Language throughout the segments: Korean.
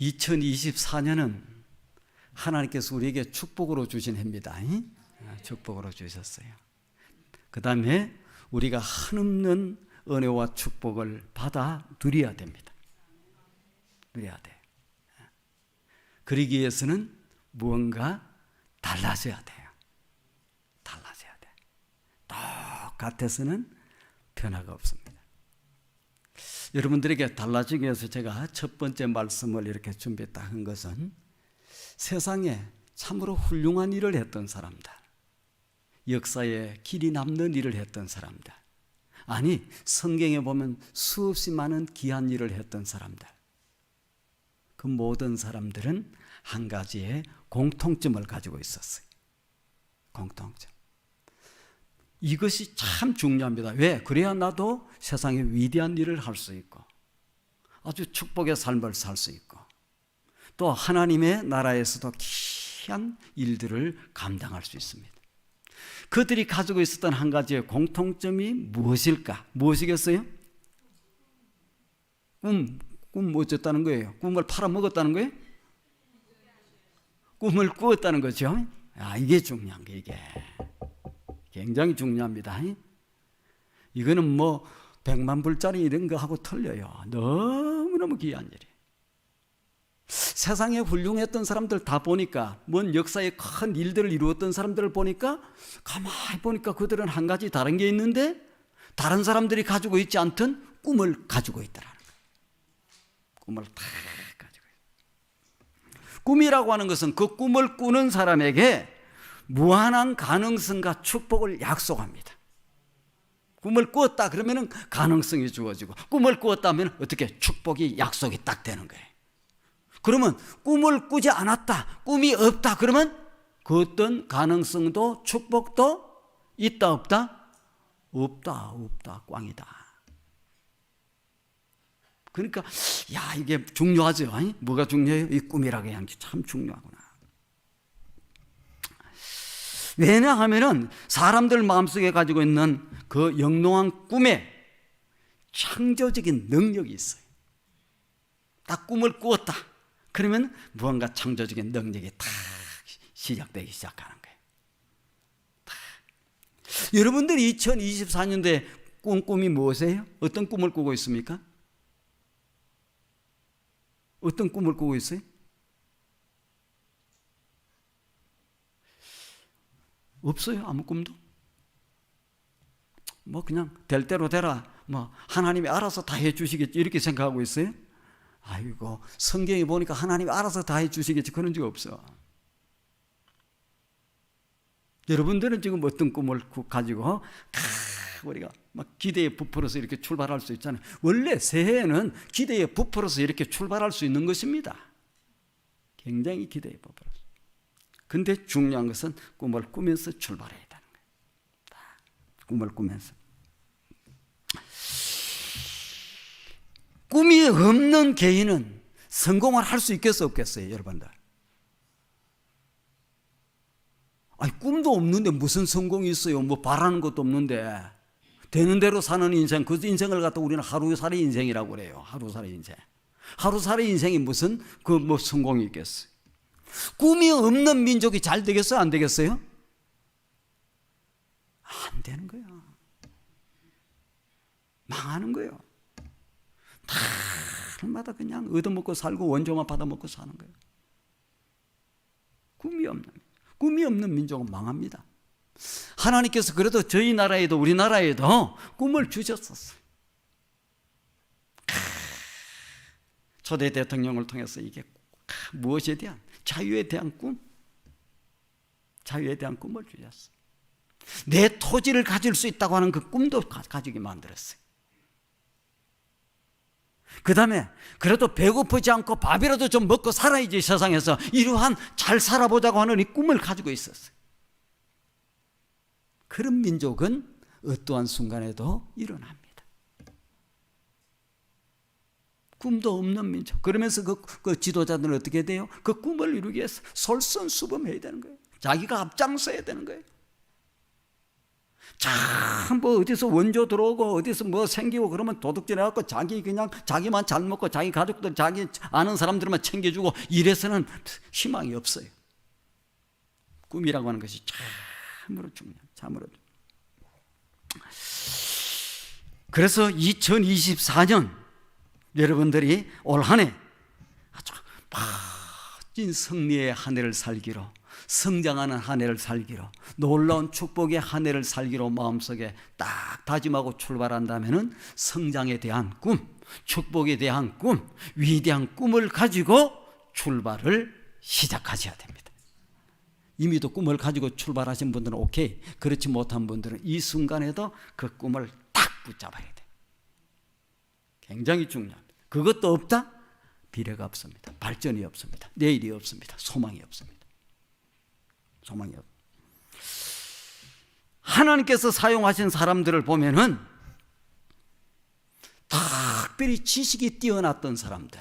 2024년은 하나님께서 우리에게 축복으로 주신 해입니다. 축복으로 주셨어요. 그 다음에 우리가 한없는 은혜와 축복을 받아 누려야 됩니다. 누려야 돼. 그러기 위해서는 무언가 달라져야 돼요. 달라져야 돼. 똑같아서는 변화가 없습니다. 여러분들에게 달라지기 위해서 제가 첫 번째 말씀을 이렇게 준비했다 한 것은 세상에 참으로 훌륭한 일을 했던 사람들, 역사에 길이 남는 일을 했던 사람들, 아니 성경에 보면 수없이 많은 귀한 일을 했던 사람들, 그 모든 사람들은 한 가지의 공통점을 가지고 있었어요. 공통점. 이것이 참 중요합니다. 왜? 그래야 나도 세상에 위대한 일을 할 수 있고 아주 축복의 삶을 살 수 있고 또 하나님의 나라에서도 귀한 일들을 감당할 수 있습니다. 그들이 가지고 있었던 한 가지의 공통점이 무엇일까? 무엇이겠어요? 꿈 어쨌다는 거예요? 꿈을 팔아먹었다는 거예요? 꿈을 꾸었다는 거죠. 이게 중요한 게 이게 굉장히 중요합니다. 이거는 뭐 100만 불짜리 이런 거 하고 틀려요. 너무너무 귀한 일이에요. 세상에 훌륭했던 사람들 다 보니까 먼 역사에 큰 일들을 이루었던 사람들을 보니까 가만히 보니까 그들은 한 가지 다른 게 있는데 다른 사람들이 가지고 있지 않던 꿈을 가지고 있더라는 거예요. 꿈을 다 가지고 있어요. 꿈이라고 하는 것은 그 꿈을 꾸는 사람에게 무한한 가능성과 축복을 약속합니다. 꿈을 꾸었다 그러면 가능성이 주어지고 꿈을 꾸었다 하면 어떻게 축복이 약속이 딱 되는 거예요. 그러면 꿈을 꾸지 않았다, 꿈이 없다 그러면 그 어떤 가능성도 축복도 있다 없다? 없다 꽝이다. 그러니까 이게 중요하죠. 뭐가 중요해요? 이 꿈이라고 하는 게 참 중요하구나. 왜냐하면 사람들 마음속에 가지고 있는 그 영롱한 꿈에 창조적인 능력이 있어요. 딱 꿈을 꾸었다 그러면 무언가 창조적인 능력이 딱 시작되기 시작하는 거예요. 여러분들이 2024년도에 꿈이 무엇이에요? 어떤 꿈을 꾸고 있습니까? 어떤 꿈을 꾸고 있어요? 없어요. 아무 꿈도. 뭐 그냥 될 대로 되라. 뭐 하나님이 알아서 다 해주시겠지 이렇게 생각하고 있어요. 아이고 성경에 보니까 하나님이 알아서 다 해주시겠지 그런 적 없어. 여러분들은 지금 어떤 꿈을 가지고 우리가 막 기대에 부풀어서 이렇게 출발할 수 있잖아요. 원래 새해에는 기대에 부풀어서 이렇게 출발할 수 있는 것입니다. 굉장히 기대에 부풀어서. 근데 중요한 것은 꿈을 꾸면서 출발해야 되는 거예요. 꿈을 꾸면서. 꿈이 없는 개인은 성공을 할 수 있겠어요, 없겠어요, 여러분들? 꿈도 없는데 무슨 성공이 있어요? 뭐 바라는 것도 없는데 되는 대로 사는 인생, 그 인생을 갖다 우리는 하루살이 인생이라고 그래요. 하루살이 인생. 하루살이 인생이 무슨 뭐 성공이 있겠어요? 꿈이 없는 민족이 잘 되겠어요? 안 되겠어요? 안 되는 거야. 망하는 거예요. 날마다 그냥 얻어먹고 살고 원조만 받아먹고 사는 거예요. 꿈이 없는 민족은 망합니다. 하나님께서 그래도 저희 나라에도 우리나라에도 꿈을 주셨었어요. 초대 대통령을 통해서 이게 무엇에 대한 자유에 대한 꿈, 자유에 대한 꿈을 주셨어요. 내 토지를 가질 수 있다고 하는 그 꿈도 가지게 만들었어요. 그 다음에 그래도 배고프지 않고 밥이라도 좀 먹고 살아야지 세상에서 이러한 잘 살아보자고 하는 이 꿈을 가지고 있었어요. 그런 민족은 어떠한 순간에도 일어납니다. 꿈도 없는 민족. 그러면서 그 지도자들은 어떻게 돼요? 그 꿈을 이루기 위해서 솔선수범해야 되는 거예요. 자기가 앞장서야 되는 거예요. 참 뭐 어디서 원조 들어오고 어디서 뭐 생기고 그러면 도둑질 해갖고 자기만 잘 먹고 자기 가족들 자기 아는 사람들만 챙겨주고 이래서는 희망이 없어요. 꿈이라고 하는 것이 참으로 중요해요. 참으로. 그래서 2024년 여러분들이 올 한 해 아주 멋진 승리의 한 해를 살기로, 성장하는 한 해를 살기로, 놀라운 축복의 한 해를 살기로 마음속에 딱 다짐하고 출발한다면은 성장에 대한 꿈, 축복에 대한 꿈, 위대한 꿈을 가지고 출발을 시작하셔야 됩니다. 이미도 꿈을 가지고 출발하신 분들은 오케이. 그렇지 못한 분들은 이 순간에도 그 꿈을 딱 붙잡아야 돼요. 굉장히 중요합니다. 그것도 없다? 미래가 없습니다. 발전이 없습니다. 내일이 없습니다. 소망이 없습니다. 소망이 없습니다. 하나님께서 사용하신 사람들을 보면은 특별히 지식이 뛰어났던 사람들,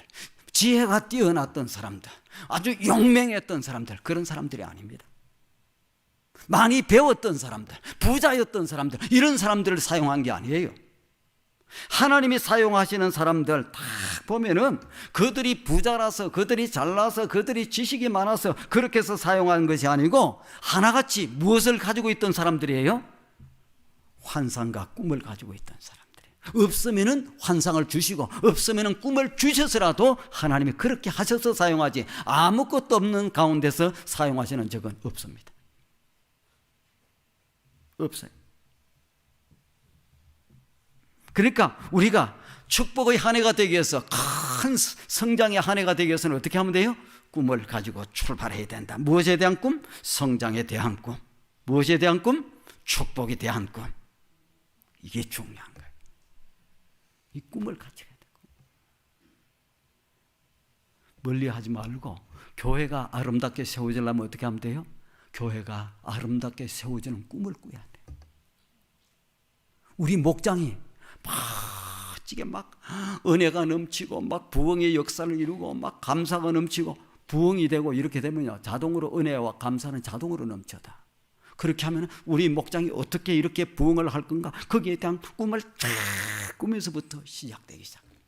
지혜가 뛰어났던 사람들, 아주 용맹했던 사람들, 그런 사람들이 아닙니다. 많이 배웠던 사람들, 부자였던 사람들, 이런 사람들을 사용한 게 아니에요. 하나님이 사용하시는 사람들 딱 보면은 그들이 부자라서, 그들이 잘나서, 그들이 지식이 많아서 그렇게 해서 사용한 것이 아니고 하나같이 무엇을 가지고 있던 사람들이에요? 환상과 꿈을 가지고 있던 사람들이에요. 없으면은 환상을 주시고 없으면은 꿈을 주셔서라도 하나님이 그렇게 하셔서 사용하지 아무것도 없는 가운데서 사용하시는 적은 없습니다. 없어요. 그러니까 우리가 축복의 한 해가 되기 위해서, 큰 성장의 한 해가 되기 위해서는 어떻게 하면 돼요? 꿈을 가지고 출발해야 된다. 무엇에 대한 꿈? 성장에 대한 꿈. 무엇에 대한 꿈? 축복에 대한 꿈. 이게 중요한 거예요. 이 꿈을 가져야 돼요. 멀리 하지 말고 교회가 아름답게 세워지려면 어떻게 하면 돼요? 교회가 아름답게 세워지는 꿈을 꾸야 돼요. 우리 목장이 멋지게 막 은혜가 넘치고 막 부흥의 역사를 이루고 막 감사가 넘치고 부흥이 되고 이렇게 되면요, 자동으로 은혜와 감사는 자동으로 넘쳐다. 그렇게 하면 우리 목장이 어떻게 이렇게 부흥을 할 건가, 거기에 대한 꿈을 쫙 꾸면서부터 시작되기 시작해요.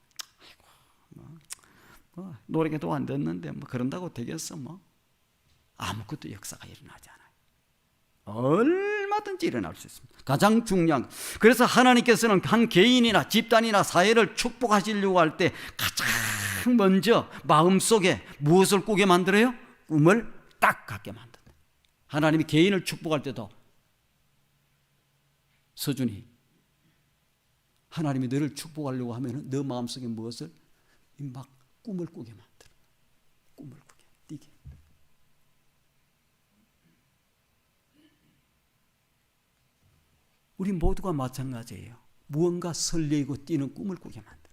뭐 노래도 안 듣는데 뭐 그런다고 되겠어? 뭐 아무것도 역사가 일어나지 않아요. 얼마든지 일어날 수 있습니다. 가장 중요한, 그래서 하나님께서는 한 개인이나 집단이나 사회를 축복하시려고 할 때 가장 먼저 마음속에 무엇을 꾸게 만들어요? 꿈을 딱 갖게 만든다. 하나님이 개인을 축복할 때도 서준이, 하나님이 너를 축복하려고 하면 너 마음속에 무엇을? 막 꿈을 꾸게 만들어. 꿈을 꾸게, 뛰게. 우리 모두가 마찬가지예요. 무언가 설레이고 뛰는 꿈을 꾸게 만들어.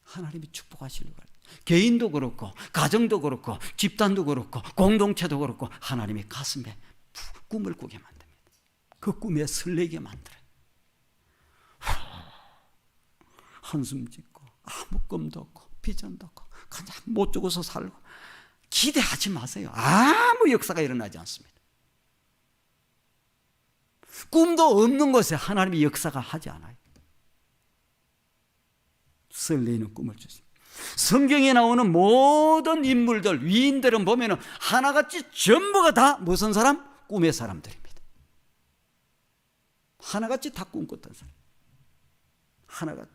하나님이 축복하시려고 할 때, 개인도 그렇고 가정도 그렇고 집단도 그렇고 공동체도 그렇고 하나님이 가슴에 꿈을 꾸게 만듭니다. 그 꿈에 설레게 만들어요. 한숨 짓고 아무 꿈도 없고 비전도 없고 그냥 못 죽어서 살고 기대하지 마세요. 아무 역사가 일어나지 않습니다. 꿈도 없는 곳에 하나님이 역사가 하지 않아요. 설레이는 꿈을 주십니다. 성경에 나오는 모든 인물들, 위인들은 보면은 하나같이 전부가 다 무슨 사람? 꿈의 사람들입니다. 하나같이 다 꿈꿨던 사람. 하나같이.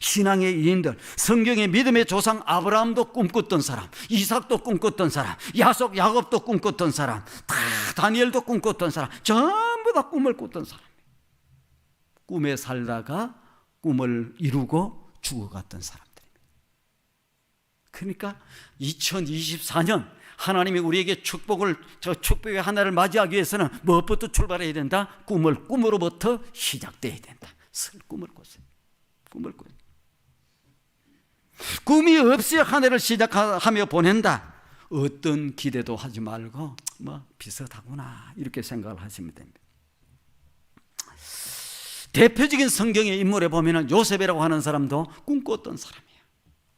신앙의 위인들, 성경의 믿음의 조상 아브라함도 꿈꿨던 사람, 이삭도 꿈꿨던 사람, 야곱도 꿈꿨던 사람, 다 다니엘도 꿈꿨던 사람, 전부 다 꿈을 꿨던 사람이에요. 꿈에 살다가 꿈을 이루고 죽어갔던 사람들입니다. 그러니까 2024년 하나님이 우리에게 축복의 하나를 맞이하기 위해서는 무엇부터 출발해야 된다? 꿈으로부터 시작돼야 된다. 꿈을 꿨어요. 꿈을 꿔요. 꿈이 없이 한 해를 시작하며 보낸다. 어떤 기대도 하지 말고 뭐 비슷하구나 이렇게 생각을 하시면 됩니다. 대표적인 성경의 인물에 보면 요셉이라고 하는 사람도 꿈꿨던 사람이에요.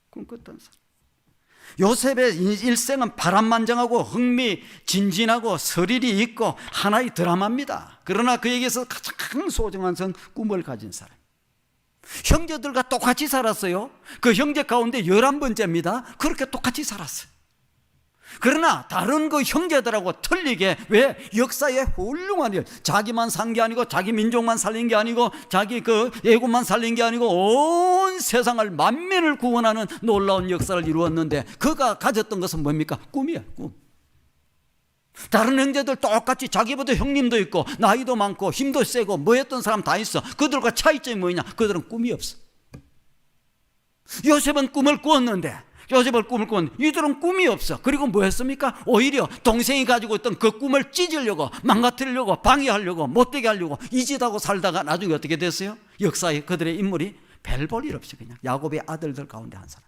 꿈꿨던 사람. 요셉의 일생은 파란만장하고 흥미진진하고 스릴이 있고 하나의 드라마입니다. 그러나 그에게서 가장 소중한 것은 꿈을 가진 사람. 형제들과 똑같이 살았어요. 그 형제 가운데 11번째입니다. 그렇게 똑같이 살았어요. 그러나 다른 그 형제들하고 틀리게, 왜? 역사의 훌륭한 일, 자기만 산 게 아니고 자기 민족만 살린 게 아니고 자기 그 애국만 살린 게 아니고 온 세상을 만민을 구원하는 놀라운 역사를 이루었는데 그가 가졌던 것은 뭡니까? 꿈이에요. 꿈. 다른 형제들 똑같이 자기보다 형님도 있고 나이도 많고 힘도 세고 뭐 했던 사람 다 있어. 그들과 차이점이 뭐냐? 그들은 꿈이 없어. 요셉은 꿈을 꾸었는데 이들은 꿈이 없어. 그리고 뭐 했습니까? 오히려 동생이 가지고 있던 그 꿈을 찢으려고, 망가뜨리려고, 방해하려고, 못되게 하려고 이 짓하고 살다가 나중에 어떻게 됐어요? 역사에 그들의 인물이 별 볼 일 없이 그냥 야곱의 아들들 가운데 한 사람.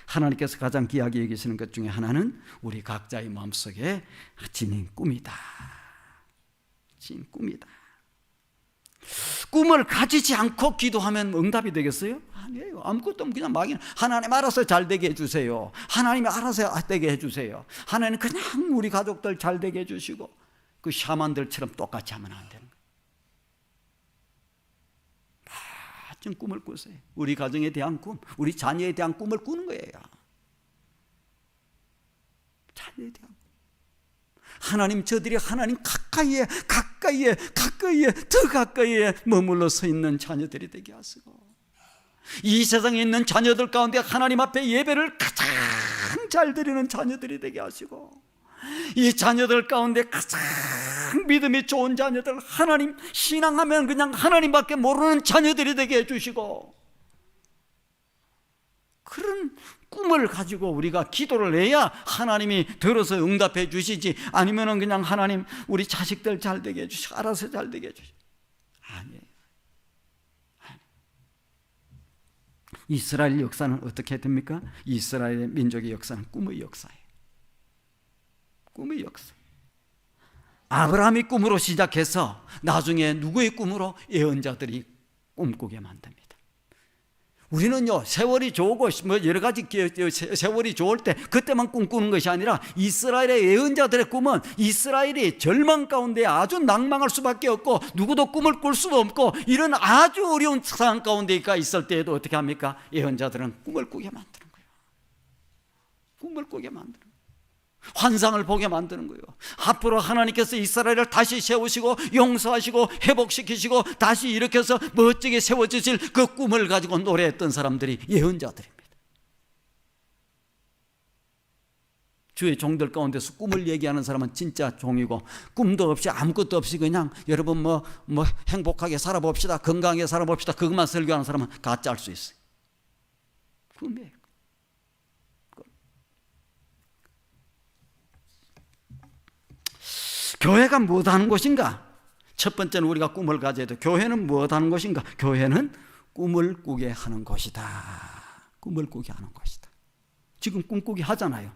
하나님께서 가장 귀하게 여기시는 것 중에 하나는 우리 각자의 마음속에 지닌 꿈이다. 진 꿈이다. 꿈을 가지지 않고 기도하면 응답이 되겠어요? 아니에요. 아무것도 없고 그냥 막이 하나님 알아서 잘 되게 해주세요. 하나님이 알아서 되게 해주세요. 하나님 그냥 우리 가족들 잘 되게 해주시고, 그 샤만들처럼 똑같이 하면 안 되는 거예요. 멋진 꿈을 꾸세요. 우리 가정에 대한 꿈, 우리 자녀에 대한 꿈을 꾸는 거예요. 자녀에 대한 꿈. 하나님, 저들이 하나님 가까이에 더 가까이에 머물러 서 있는 자녀들이 되게 하시고, 이 세상에 있는 자녀들 가운데 하나님 앞에 예배를 가장 잘 드리는 자녀들이 되게 하시고, 이 자녀들 가운데 가장 믿음이 좋은 자녀들, 하나님 신앙하면 그냥 하나님밖에 모르는 자녀들이 되게 해주시고, 그런 꿈을 가지고 우리가 기도를 해야 하나님이 들어서 응답해 주시지, 아니면은 그냥 하나님 우리 자식들 잘 되게 해주시고 알아서 잘 되게 해주시고. 아니에요. 이스라엘 역사는 어떻게 됩니까? 이스라엘의 민족의 역사는 꿈의 역사예요. 꿈의 역사. 아브라함이 꿈으로 시작해서 나중에 누구의 꿈으로? 예언자들이 꿈꾸게 만듭니다. 우리는요, 세월이 좋고 뭐 여러 가지 세월이 좋을 때 그때만 꿈꾸는 것이 아니라 이스라엘의 예언자들의 꿈은 이스라엘이 절망 가운데 아주 낭망할 수밖에 없고 누구도 꿈을 꿀 수도 없고 이런 아주 어려운 상황 가운데 있을 때에도 어떻게 합니까? 예언자들은 꿈을 꾸게 만드는 거예요. 꿈을 꾸게 만드는 거예요. 환상을 보게 만드는 거예요. 앞으로 하나님께서 이스라엘을 다시 세우시고 용서하시고 회복시키시고 다시 일으켜서 멋지게 세워주실 그 꿈을 가지고 노래했던 사람들이 예언자들입니다. 주의 종들 가운데서 꿈을 얘기하는 사람은 진짜 종이고, 꿈도 없이 아무것도 없이 그냥 여러분 뭐 행복하게 살아봅시다, 건강하게 살아봅시다, 그것만 설교하는 사람은 가짜일 수 있어요. 꿈이에요. 교회가 무엇하는 곳인가? 첫 번째는 우리가 꿈을 가져야 돼. 교회는 무엇하는 곳인가? 교회는 꿈을 꾸게 하는 곳이다. 꿈을 꾸게 하는 곳이다. 지금 꿈꾸게 하잖아요.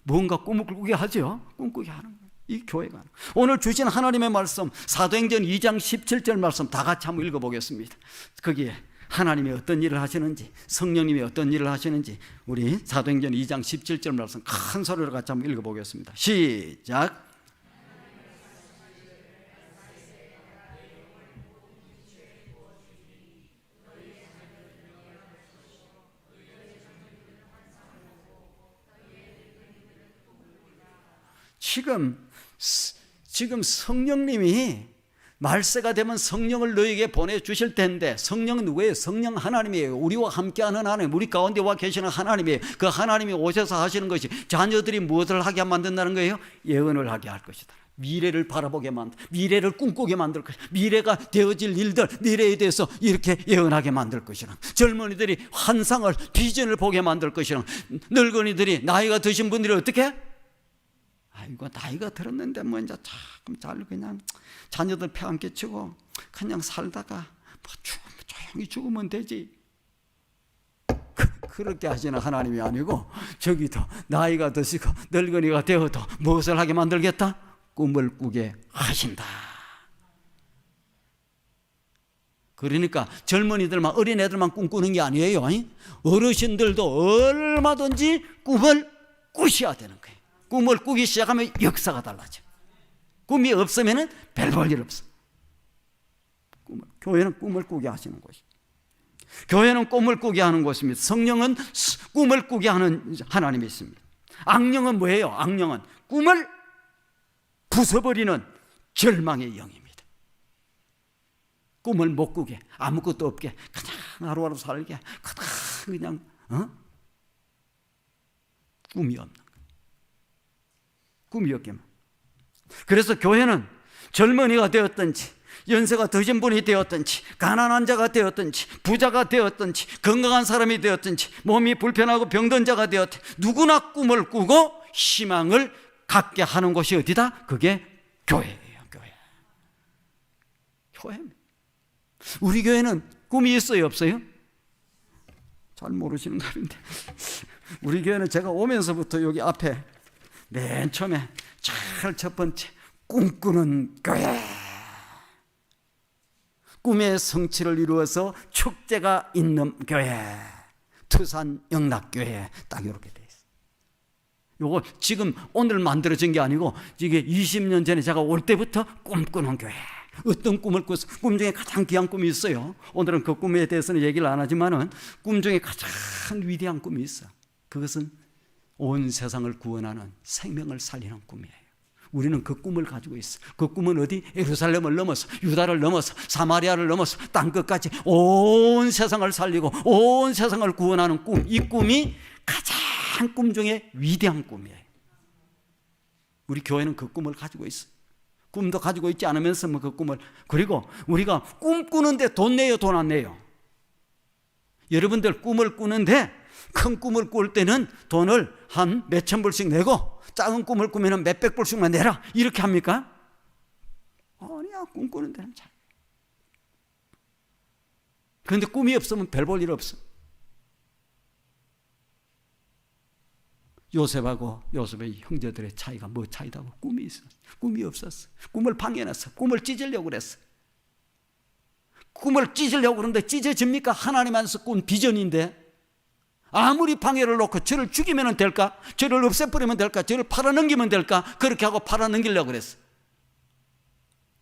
뭔가 꿈을 꾸게 하죠. 꿈꾸게 하는 거예요. 이 교회가. 오늘 주신 하나님의 말씀, 사도행전 2장 17절 말씀 다 같이 한번 읽어보겠습니다. 거기에 하나님이 어떤 일을 하시는지, 성령님이 어떤 일을 하시는지, 우리 사도행전 2장 17절 말씀 큰 소리로 같이 한번 읽어보겠습니다. 시작. 지금 성령님이 말세가 되면 성령을 너에게 보내주실 텐데, 성령은 누구예요? 성령 하나님이에요. 우리와 함께하는 하나님, 우리 가운데 와 계시는 하나님이에요. 그 하나님이 오셔서 하시는 것이 자녀들이 무엇을 하게 만든다는 거예요? 예언을 하게 할 것이다. 미래를 바라보게 만들, 미래를 꿈꾸게 만들 것이다. 미래가 되어질 일들, 미래에 대해서 이렇게 예언하게 만들 것이다. 젊은이들이 환상을, 비전을 보게 만들 것이다. 늙은이들이, 나이가 드신 분들이 어떻게? 아이고, 나이가 들었는데 뭐 이제 조금 잘 그냥 자녀들 폐 안 끼치고 그냥 살다가 뭐 조용히 죽으면 되지. 그렇게 하시는 하나님이 아니고, 저기도 나이가 드시고 늙은이가 되어도 무엇을 하게 만들겠다? 꿈을 꾸게 하신다. 그러니까 젊은이들만, 어린애들만 꿈꾸는 게 아니에요. 어르신들도 얼마든지 꿈을 꾸셔야 되는 거예요. 꿈을 꾸기 시작하면 역사가 달라져. 꿈이 없으면 별 볼 일 없어. 교회는 꿈을 꾸게 하시는 곳이에요. 교회는 꿈을 꾸게 하는 곳입니다. 성령은 꿈을 꾸게 하는 하나님이 있습니다. 악령은 뭐예요? 악령은 꿈을 부숴버리는 절망의 영입니다. 꿈을 못 꾸게, 아무것도 없게, 그냥 하루하루 살게, 그냥 꿈이 없는 거예요. 꿈이 없게만. 그래서 교회는 젊은이가 되었든지, 연세가 드신 분이 되었든지, 가난한 자가 되었든지, 부자가 되었든지, 건강한 사람이 되었든지, 몸이 불편하고 병든 자가 되었든지, 누구나 꿈을 꾸고 희망을 갖게 하는 곳이 어디다? 그게 교회예요. 교회입니다. 우리 교회는 꿈이 있어요, 없어요? 잘 모르시는 가운데 우리 교회는 제가 오면서부터 여기 앞에 맨 처음에 제일 첫 번째 꿈꾸는 교회, 꿈의 성취를 이루어서 축제가 있는 교회, 투산 영락교회, 딱 이렇게 돼 있어요. 요거 지금 오늘 만들어진 게 아니고 이게 20년 전에 제가 올 때부터 꿈꾸는 교회. 어떤 꿈을 꿨어? 꿈 중에 가장 귀한 꿈이 있어요. 오늘은 그 꿈에 대해서는 얘기를 안 하지만은 꿈 중에 가장 위대한 꿈이 있어. 그것은 온 세상을 구원하는, 생명을 살리는 꿈이에요. 우리는 그 꿈을 가지고 있어. 그 꿈은 어디? 예루살렘을 넘어서, 유다를 넘어서, 사마리아를 넘어서 땅끝까지 온 세상을 살리고 온 세상을 구원하는 꿈. 이 꿈이 가장 꿈 중에 위대한 꿈이에요. 우리 교회는 그 꿈을 가지고 있어. 꿈도 가지고 있지 않으면서 뭐 그 꿈을. 그리고 우리가 꿈 꾸는데 돈 내요, 돈 안 내요? 여러분들 꿈을 꾸는데 큰 꿈을 꿀 때는 돈을 한 몇천 불씩 내고 작은 꿈을 꾸면 몇백 불씩만 내라, 이렇게 합니까? 아니야, 꿈 꾸는 데는 잘. 그런데 꿈이 없으면 별 볼 일 없어. 요셉하고 요셉의 형제들의 차이가 뭐 차이다고? 꿈이 있었어. 꿈이 없었어. 꿈을 방해했어. 꿈을 찢으려고 그랬어. 꿈을 찢으려고 그러는데 찢어집니까? 하나님 안에서 꾼 비전인데 아무리 방해를 놓고 저를 죽이면 될까? 저를 없애버리면 될까? 저를 팔아넘기면 될까? 그렇게 하고 팔아넘기려고 그랬어.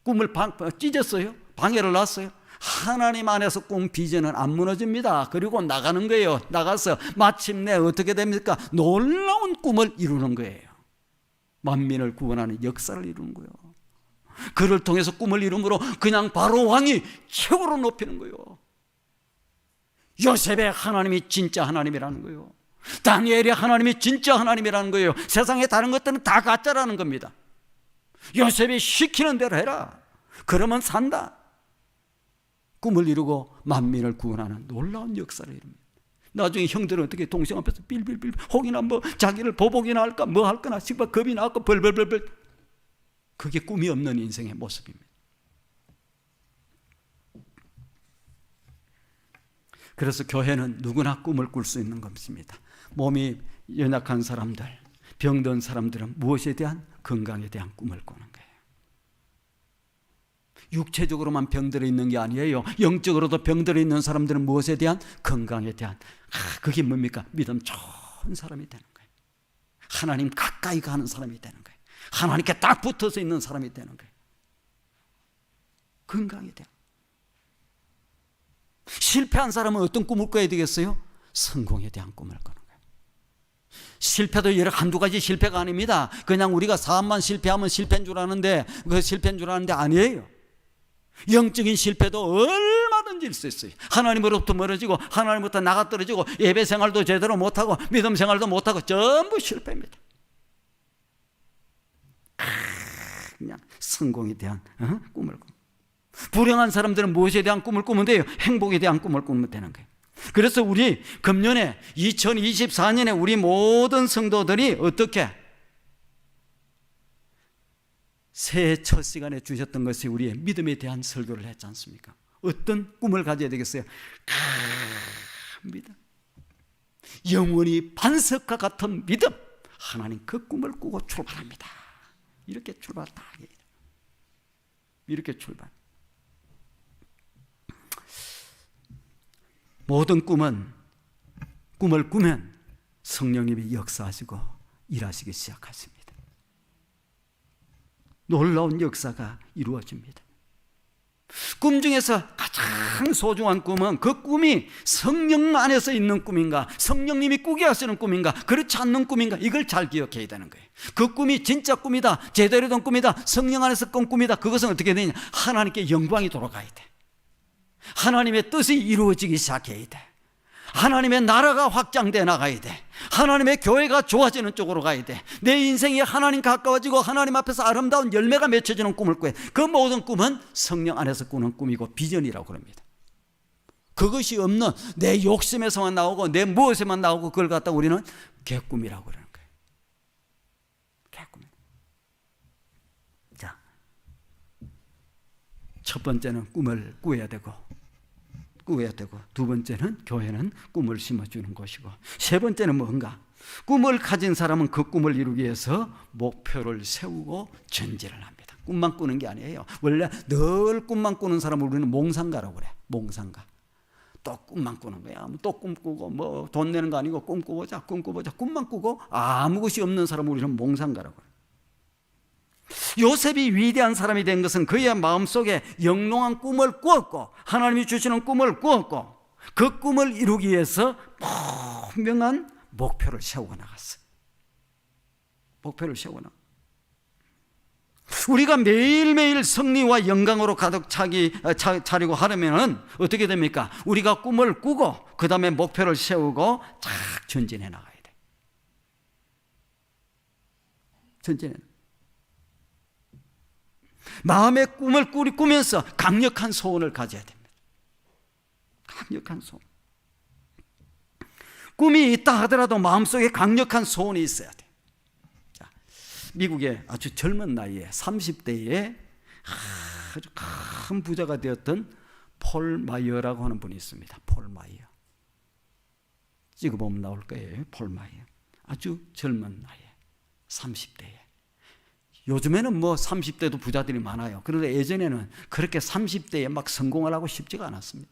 꿈을 찢었어요. 방해를 놨어요. 하나님 안에서 꾼 비전은 안 무너집니다. 그리고 나가는 거예요. 나가서 마침내 어떻게 됩니까? 놀라운 꿈을 이루는 거예요. 만민을 구원하는 역사를 이루는 거예요. 그를 통해서 꿈을 이룸으로 그냥 바로 왕이 최고로 높이는 거예요. 요셉의 하나님이 진짜 하나님이라는 거예요. 다니엘의 하나님이 진짜 하나님이라는 거예요. 세상에 다른 것들은 다 가짜라는 겁니다. 요셉이 시키는 대로 해라. 그러면 산다. 꿈을 이루고 만민을 구원하는 놀라운 역사를 이룹니다. 나중에 형들은 어떻게 동생 앞에서 빌빌빌 혹이나 뭐 자기를 보복이나 할까 뭐 할거나 싶어 겁이 나고 벌벌벌벌. 그게 꿈이 없는 인생의 모습입니다. 그래서 교회는 누구나 꿈을 꿀 수 있는 것입니다. 몸이 연약한 사람들, 병든 사람들은 무엇에 대한? 건강에 대한 꿈을 꾸는 거예요. 육체적으로만 병들어 있는 게 아니에요. 영적으로도 병들어 있는 사람들은 무엇에 대한? 건강에 대한. 그게 뭡니까? 믿음 좋은 사람이 되는 거예요. 하나님 가까이 가는 사람이 되는 거예요. 하나님께 딱 붙어서 있는 사람이 되는 거예요. 건강에 대한. 실패한 사람은 어떤 꿈을 꿔야 되겠어요? 성공에 대한 꿈을 꾸는 거예요. 실패도 여러 한두 가지 실패가 아닙니다. 그냥 우리가 사업만 실패하면 실패인 줄 아는데 그 실패인 줄 아는데 아니에요. 영적인 실패도 얼마든지 있을 수 있어요. 하나님으로부터 멀어지고 하나님부터 나가 떨어지고 예배 생활도 제대로 못하고 믿음 생활도 못하고 전부 실패입니다. 그냥 성공에 대한 꿈을 꾸는. 불행한 사람들은 무엇에 대한 꿈을 꾸면 돼요? 행복에 대한 꿈을 꾸면 되는 거예요. 그래서 우리 금년에 2024년에 우리 모든 성도들이 어떻게 새해 첫 시간에 주셨던 것이 우리의 믿음에 대한 설교를 했지 않습니까? 어떤 꿈을 가져야 되겠어요? 믿음. 영원히 반석과 같은 믿음. 하나님 그 꿈을 꾸고 출발합니다. 이렇게 출발 다 해요. 이렇게 출발. 모든 꿈을 꾸면 성령님이 역사하시고 일하시기 시작하십니다. 놀라운 역사가 이루어집니다. 꿈 중에서 가장 소중한 꿈은 그 꿈이 성령 안에서 있는 꿈인가, 성령님이 꾸게 하시는 꿈인가, 그렇지 않는 꿈인가, 이걸 잘 기억해야 되는 거예요. 그 꿈이 진짜 꿈이다, 제대로 된 꿈이다, 성령 안에서 꾼 꿈이다. 그것은 어떻게 되냐? 하나님께 영광이 돌아가야 돼. 하나님의 뜻이 이루어지기 시작해야 돼. 하나님의 나라가 확장돼 나가야 돼. 하나님의 교회가 좋아지는 쪽으로 가야 돼. 내 인생이 하나님 가까워지고 하나님 앞에서 아름다운 열매가 맺혀지는 꿈을 꾸요. 그 모든 꿈은 성령 안에서 꾸는 꿈이고 비전이라고 그럽니다. 그것이 없는 내 욕심에서만 나오고 내 무엇에만 나오고 그걸 갖다 우리는 개꿈이라고 그러는 거예요. 개꿈. 자, 첫 번째는 꿈을 꾸어야 되고 두 번째는 교회는 꿈을 심어주는 것이고, 세 번째는 뭔가? 꿈을 가진 사람은 그 꿈을 이루기 위해서 목표를 세우고 전진을 합니다. 꿈만 꾸는 게 아니에요. 원래 늘 꿈만 꾸는 사람을 우리는 몽상가라고 그래. 몽상가. 또 꿈만 꾸는 거야. 또 꿈꾸고 뭐 돈 내는 거 아니고 꿈꾸보자. 꿈만 꾸고 아무 것이 없는 사람을 우리는 몽상가라고 그래. 요셉이 위대한 사람이 된 것은 그의 마음속에 영롱한 꿈을 꾸었고 하나님이 주시는 꿈을 꾸었고 그 꿈을 이루기 위해서 분명한 목표를 세우고 나갔어요. 목표를 세우고 나갔어요. 우리가 매일매일 승리와 영광으로 가득 차리고 하려면 어떻게 됩니까? 우리가 꿈을 꾸고 그 다음에 목표를 세우고 쫙 전진해 나가야 돼. 전진해. 마음의 꿈을 꾸면서 강력한 소원을 가져야 됩니다. 강력한 소원. 꿈이 있다 하더라도 마음속에 강력한 소원이 있어야 돼. 자, 미국의 아주 젊은 나이에 30대에 아주 큰 부자가 되었던 폴 마이어라고 하는 분이 있습니다. 폴 마이어. 찍어보면 나올 거예요. 폴 마이어. 아주 젊은 나이에 30대에. 요즘에는 뭐 30대도 부자들이 많아요. 그런데 예전에는 그렇게 30대에 막 성공하려고 쉽지가 않았습니다.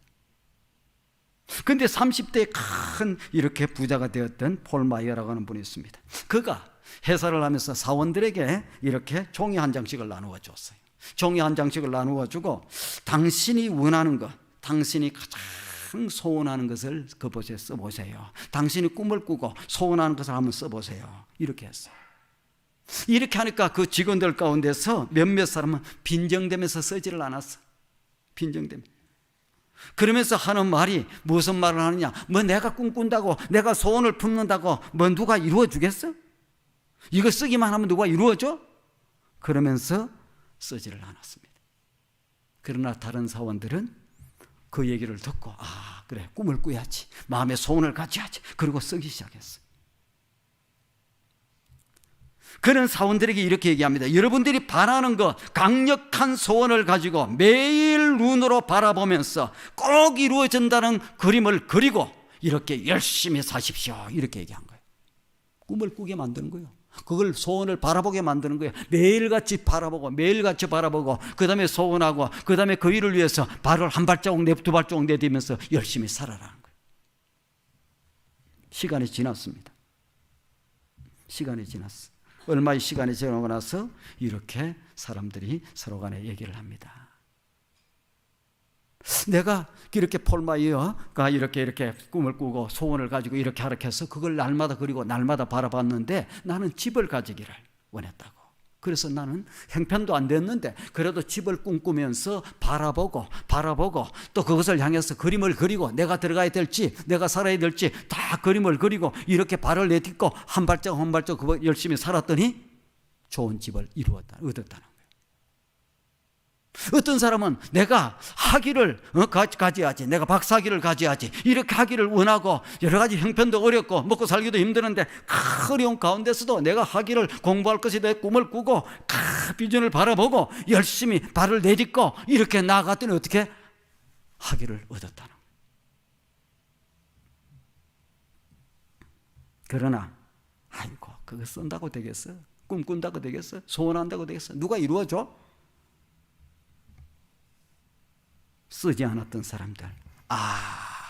그런데 30대에 큰 이렇게 부자가 되었던 폴 마이어라고 하는 분이 있습니다. 그가 회사를 하면서 사원들에게 이렇게 종이 한 장씩을 나누어 줬어요. 종이 한 장씩을 나누어 주고 당신이 원하는 것, 당신이 가장 소원하는 것을 그곳에 써보세요. 당신이 꿈을 꾸고 소원하는 것을 한번 써보세요. 이렇게 했어요. 이렇게 하니까 그 직원들 가운데서 몇몇 사람은 빈정대면서 쓰지를 않았어. 빈정대면서. 그러면서 하는 말이 무슨 말을 하느냐? 뭐 내가 꿈꾼다고, 내가 소원을 품는다고 뭐 누가 이루어주겠어? 이거 쓰기만 하면 누가 이루어줘? 그러면서 쓰지를 않았습니다. 그러나 다른 사원들은 그 얘기를 듣고 그래, 꿈을 꾸야지, 마음의 소원을 가져야지, 그리고 쓰기 시작했어. 그런 사원들에게 이렇게 얘기합니다. 여러분들이 바라는 것, 강력한 소원을 가지고 매일 눈으로 바라보면서 꼭 이루어진다는 그림을 그리고 이렇게 열심히 사십시오. 이렇게 얘기한 거예요. 꿈을 꾸게 만드는 거예요. 그걸 소원을 바라보게 만드는 거예요. 매일같이 바라보고 그 다음에 소원하고 그 다음에 그 일을 위해서 발을 한 발자국 두 발자국 내디면서 열심히 살아라는 거예요. 시간이 지났습니다. 시간이 지났어. 얼마의 시간이 지나고 나서 이렇게 사람들이 서로 간에 얘기를 합니다. 내가 이렇게 폴 마이어가 이렇게 꿈을 꾸고 소원을 가지고 이렇게 하락해서 그걸 날마다 그리고 날마다 바라봤는데 나는 집을 가지기를 원했다고. 그래서 나는 형편도 안 됐는데 그래도 집을 꿈꾸면서 바라보고 또 그것을 향해서 그림을 그리고 내가 들어가야 될지 내가 살아야 될지 다 그림을 그리고 이렇게 발을 내딛고 한 발자국 한 발자국 열심히 살았더니 좋은 집을 얻었다는 거예요. 어떤 사람은 내가 학위를 가져야지, 내가 박사학위를 가져야지, 이렇게 하기를 원하고 여러 가지 형편도 어렵고 먹고 살기도 힘드는데 어려운 가운데서도 내가 학위를 공부할 것이 내 꿈을 꾸고 비전을 바라보고 열심히 발을 내딛고 이렇게 나아갔더니 어떻게 학위를 얻었다는 거예요. 그러나 아이고 그거 쓴다고 되겠어? 꿈꾼다고 되겠어? 소원한다고 되겠어? 누가 이루어줘? 쓰지 않았던 사람들,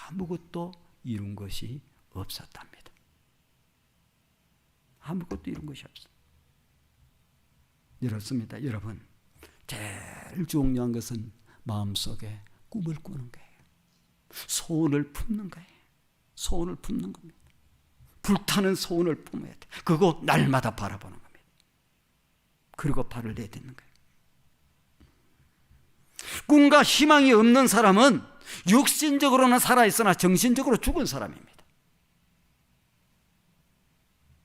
아무것도 이룬 것이 없었답니다. 아무것도 이룬 것이 없어요. 이렇습니다. 여러분, 제일 중요한 것은 마음속에 꿈을 꾸는 거예요. 소원을 품는 거예요. 소원을 품는 겁니다. 불타는 소원을 품어야 돼. 그거 날마다 바라보는 겁니다. 그리고 발을 내딛는 거예요. 꿈과 희망이 없는 사람은 육신적으로는 살아있으나 정신적으로 죽은 사람입니다.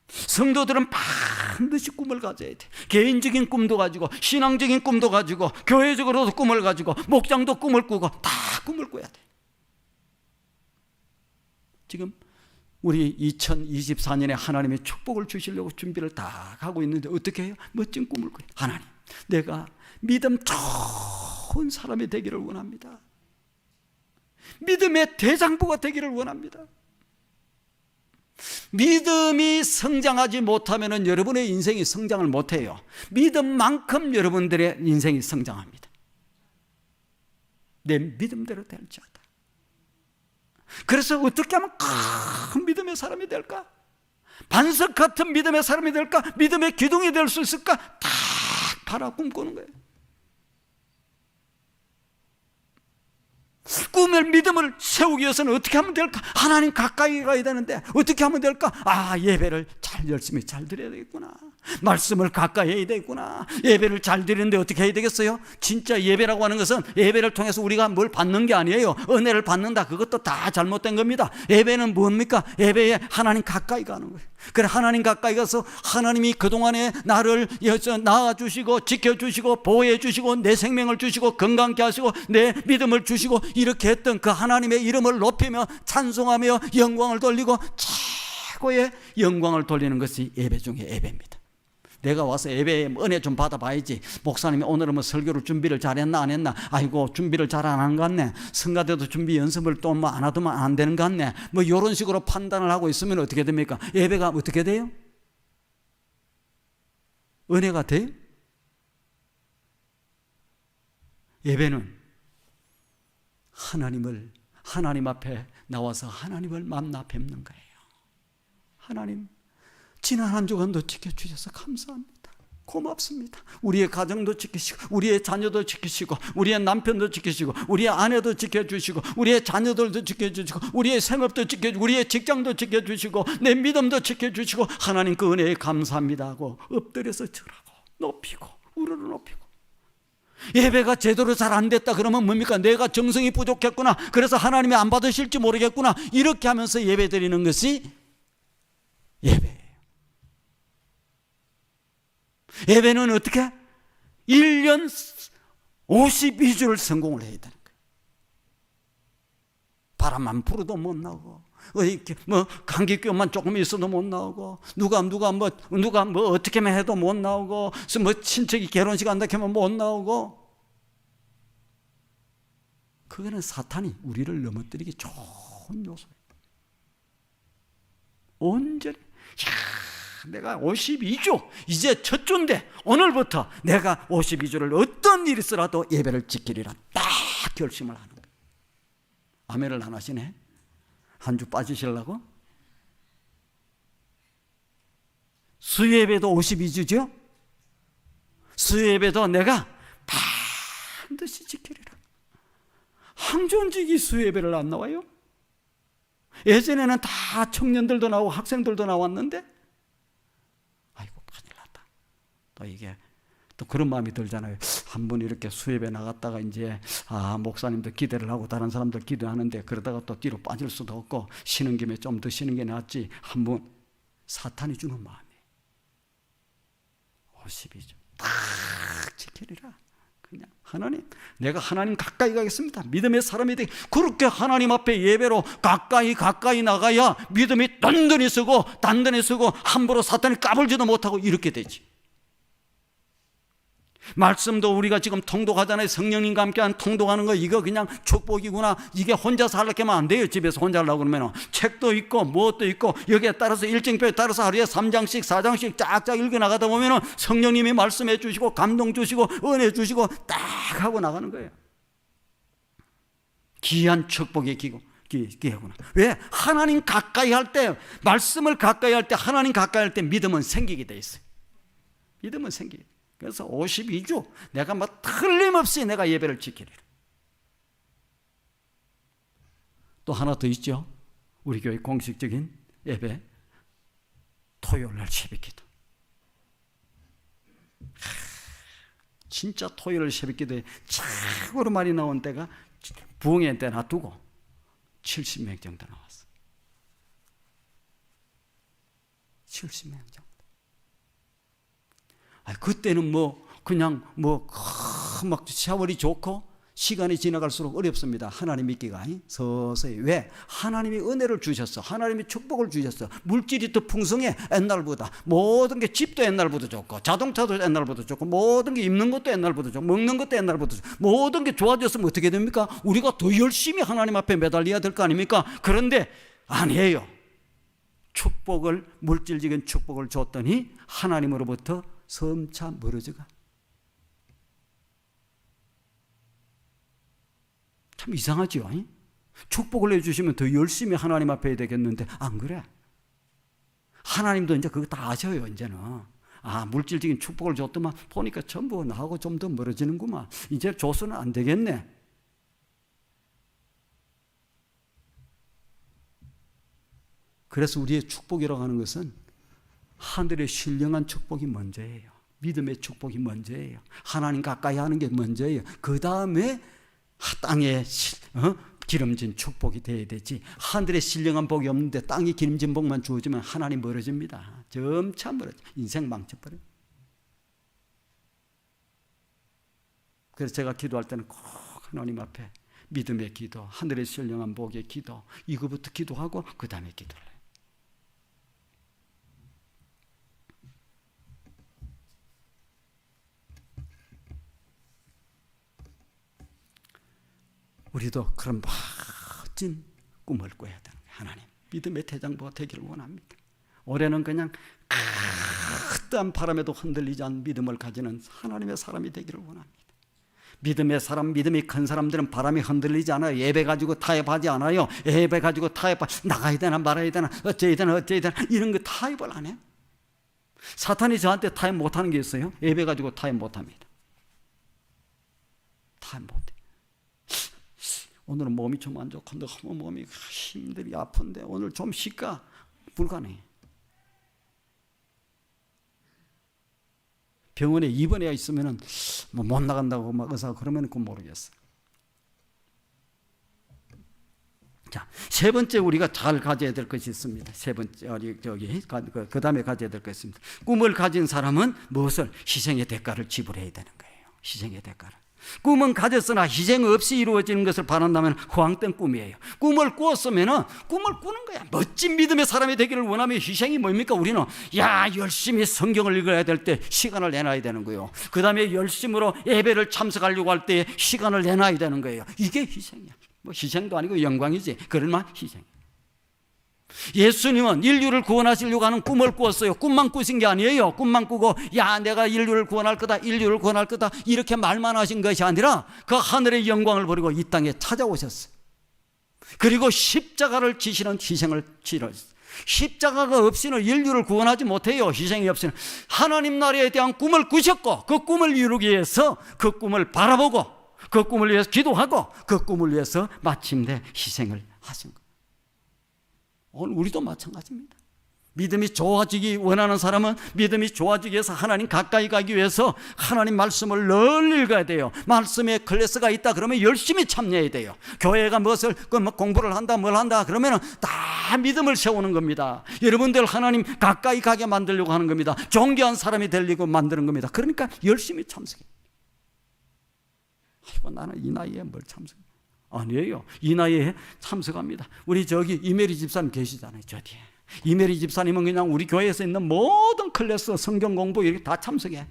성도들은 반드시 꿈을 가져야 돼. 개인적인 꿈도 가지고, 신앙적인 꿈도 가지고, 교회적으로도 꿈을 가지고, 목장도 꿈을 꾸고, 다 꿈을 꿔야 돼. 지금 우리 2024년에 하나님의 축복을 주시려고 준비를 다 하고 있는데 어떻게 해요? 멋진 꿈을 꿔요. 하나님, 내가 믿음 좋은 사람이 되기를 원합니다. 믿음의 대장부가 되기를 원합니다. 믿음이 성장하지 못하면 여러분의 인생이 성장을 못해요. 믿음만큼 여러분들의 인생이 성장합니다. 내 믿음대로 될지어다. 그래서 어떻게 하면 큰 믿음의 사람이 될까? 반석 같은 믿음의 사람이 될까? 믿음의 기둥이 될 수 있을까? 다 바라 꿈꾸는 거예요. 꿈을 믿음을 세우기 위해서는 어떻게 하면 될까? 하나님 가까이 가야 되는데 어떻게 하면 될까? 예배를 열심히 잘 드려야 되겠구나. 말씀을 가까이 해야 되겠구나. 예배를 잘 드리는데 어떻게 해야 되겠어요? 진짜 예배라고 하는 것은 예배를 통해서 우리가 뭘 받는 게 아니에요. 은혜를 받는다. 그것도 다 잘못된 겁니다. 예배는 뭡니까? 예배에 하나님 가까이 가는 거예요. 그래, 하나님 가까이 가서 하나님이 그동안에 나를 낳아주시고 지켜주시고 보호해주시고 내 생명을 주시고 건강케 하시고 내 믿음을 주시고 이렇게 했던 그 하나님의 이름을 높이며 찬송하며 영광을 돌리고 최고의 영광을 돌리는 것이 예배 중에 예배입니다. 내가 와서 예배에 은혜 좀 받아봐야지. 목사님이 오늘은 뭐 설교를 준비를 잘했나 안 했나, 아이고 준비를 잘 안 한 것 같네, 성가대도 준비 연습을 또 뭐 안 하더만 안 되는 것 같네, 뭐 이런 식으로 판단을 하고 있으면 어떻게 됩니까? 예배가 어떻게 돼요? 은혜가 돼요? 예배는 하나님 앞에 나와서 하나님을 만나 뵙는 거예요. 하나님, 지난 한 주간도 지켜주셔서 감사합니다. 고맙습니다. 우리의 가정도 지키시고 우리의 자녀도 지키시고 우리의 남편도 지키시고 우리의 아내도 지켜주시고 우리의 자녀들도 지켜주시고 우리의 생업도 지켜주시고 우리의 직장도 지켜주시고 내 믿음도 지켜주시고 하나님 그 은혜에 감사합니다 하고 엎드려서 절하고 높이고 우러러 높이고. 예배가 제대로 잘 안 됐다 그러면 뭡니까? 내가 정성이 부족했구나, 그래서 하나님이 안 받으실지 모르겠구나, 이렇게 하면서 예배 드리는 것이 예배예요. 예배는 어떻게? 1년 52주를 성공을 해야 되는 거예요. 바람만 불어도 못 나오고 뭐 감기병만 조금 있어도 못 나오고 누가 뭐 어떻게만 해도 못 나오고 뭐 친척이 결혼식 한다 하면 못 나오고. 그거는 사탄이 우리를 넘어뜨리기 좋은 요소예요. 온전히 내가 52주 이제 첫 주인데 오늘부터 내가 52주를 어떤 일이 있어라도 예배를 지키리라 딱 결심을 하는 거예요. 아멘을 안 하시네. 한 주 빠지시려고? 수요예배도 52주죠? 수요예배도 내가 반드시 지키리라. 항존직이 수요예배를 안 나와요? 예전에는 다 청년들도 나오고 학생들도 나왔는데 아이고 큰일 났다. 또 이게 또 그런 마음이 들잖아요. 한 번 이렇게 수협에 나갔다가 이제 목사님도 기대를 하고 다른 사람들 기도하는데 그러다가 또 뒤로 빠질 수도 없고 쉬는 김에 좀 더 쉬는 게 낫지. 한 번 사탄이 주는 마음이 52주 딱 지키리라. 그냥 하나님, 내가 하나님 가까이 가겠습니다. 믿음의 사람이 되게 그렇게 하나님 앞에 예배로 가까이 나가야 믿음이 단단히 서고 함부로 사탄이 까불지도 못하고 이렇게 되지. 말씀도 우리가 지금 통독하잖아요. 성령님과 함께한 통독하는 거 이거 그냥 축복이구나. 이게 혼자서 하려고 하면 안 돼요. 집에서 혼자 하려고 그러면 책도 있고 무엇도 있고 여기에 따라서 일정표에 따라서 하루에 3장씩 4장씩 쫙쫙 읽어나가다 보면 성령님이 말씀해 주시고 감동 주시고 은혜 주시고 딱 하고 나가는 거예요. 귀한 축복의 기회구나. 왜? 하나님 가까이 할 때, 말씀을 가까이 할 때, 하나님 가까이 할 때 믿음은 생기게 돼 있어요. 믿음은 생기게. 그래서 52주 내가 뭐 틀림없이 내가 예배를 지키리라. 또 하나 더 있죠. 우리 교회 공식적인 예배, 토요일 날 새벽기도. 진짜 토요일 새벽기도에 최고로 많이 나온 때가 부흥회 때 놔두고 70명 정도 나왔어. 70명 정도. 그때는 그냥 막 세월이 좋고 시간이 지나갈수록 어렵습니다. 하나님 믿기가 서서히. 왜? 하나님이 은혜를 주셨어. 하나님이 축복을 주셨어. 물질이 더 풍성해. 옛날보다 모든 게 집도 옛날보다 좋고 자동차도 옛날보다 좋고 모든 게 입는 것도 옛날보다 좋고 먹는 것도 옛날보다 좋고 모든 게 좋아졌으면 어떻게 됩니까? 우리가 더 열심히 하나님 앞에 매달려야 될 거 아닙니까? 그런데 아니에요. 축복을, 물질적인 축복을 줬더니 하나님으로부터 점차 멀어져가. 참 이상하죠. 축복을 해주시면 더 열심히 하나님 앞에 해야 되겠는데 안 그래. 하나님도 이제 그거 다 아셔요. 이제는 물질적인 축복을 줬더만 보니까 전부 나하고 좀 더 멀어지는구만. 이제 줘서는 안 되겠네. 그래서 우리의 축복이라고 하는 것은 하늘의 신령한 축복이 먼저예요. 믿음의 축복이 먼저예요. 하나님 가까이 하는 게 먼저예요. 그 다음에 땅에 기름진 축복이 돼야 되지. 하늘에 신령한 복이 없는데 땅에 기름진 복만 주어지면 하나님 멀어집니다. 점차 멀어져. 인생 망쳐버려요. 그래서 제가 기도할 때는 꼭 하나님 앞에 믿음의 기도, 하늘의 신령한 복의 기도, 이거부터 기도하고 그 다음에 기도를 해요. 우리도 그런 멋진 꿈을 꿔야 되는 거예요. 하나님, 믿음의 대장부가 되기를 원합니다. 올해는 그냥 크다란 바람에도 흔들리지 않는 믿음을 가지는 하나님의 사람이 되기를 원합니다. 믿음의 사람, 믿음이 큰 사람들은 바람이 흔들리지 않아요. 예배 가지고 타협하지 않아요. 예배 가지고 나가야 되나 말아야 되나 어째야 되나 이런 거 타협을 안 해요. 사탄이 저한테 타협 못하는 게 있어요. 예배 가지고 타협 못합니다. 타협 못해. 오늘은 몸이 좀 안 좋고 너무 몸이 힘들이 아픈데 오늘 좀 쉴까? 불가능해. 병원에 입원해 있으면은 못 나간다고 막 의사가 그러면 그건 모르겠어. 자, 세 번째 우리가 잘 가져야 될 것이 있습니다. 세 번째 그 다음에 가져야 될 것이 있습니다. 꿈을 가진 사람은 무엇을? 희생의 대가를 지불해야 되는 거예요. 희생의 대가를. 꿈은 가졌으나 희생 없이 이루어지는 것을 바란다면 허황된 꿈이에요. 꿈을 꾸었으면 꿈을 꾸는 거야. 멋진 믿음의 사람이 되기를 원하면 희생이 뭡니까? 우리는 열심히 성경을 읽어야 될 때 시간을 내놔야 되는 거예요. 그 다음에 열심으로 예배를 참석하려고 할 때 시간을 내놔야 되는 거예요. 이게 희생이야. 희생도 아니고 영광이지. 그러나 희생. 예수님은 인류를 구원하시려고 하는 꿈을 꾸었어요. 꿈만 꾸신 게 아니에요. 꿈만 꾸고 내가 인류를 구원할 거다 이렇게 말만 하신 것이 아니라 그 하늘의 영광을 버리고 이 땅에 찾아오셨어요. 그리고 십자가를 지시는 희생을 치렀어요. 십자가가 없이는 인류를 구원하지 못해요. 희생이 없이는. 하나님 나라에 대한 꿈을 꾸셨고 그 꿈을 이루기 위해서 그 꿈을 바라보고 그 꿈을 위해서 기도하고 그 꿈을 위해서 마침내 희생을 하신 거예요. 오늘 우리도 마찬가지입니다. 믿음이 좋아지기 원하는 사람은 믿음이 좋아지기 위해서 하나님 가까이 가기 위해서 하나님 말씀을 늘 읽어야 돼요. 말씀에 클래스가 있다 그러면 열심히 참여해야 돼요. 교회가 무엇을 공부를 한다 뭘 한다 그러면 다 믿음을 세우는 겁니다. 여러분들 하나님 가까이 가게 만들려고 하는 겁니다. 존귀한 사람이 되려고 만드는 겁니다. 그러니까 열심히 참석해요. 나는 이 나이에 뭘 참석해? 아니에요. 이 나이에 참석합니다. 우리 저기 이메리 집사님 계시잖아요. 저 뒤에. 이메리 집사님은 그냥 우리 교회에서 있는 모든 클래스 성경 공부 이렇게 다 참석해.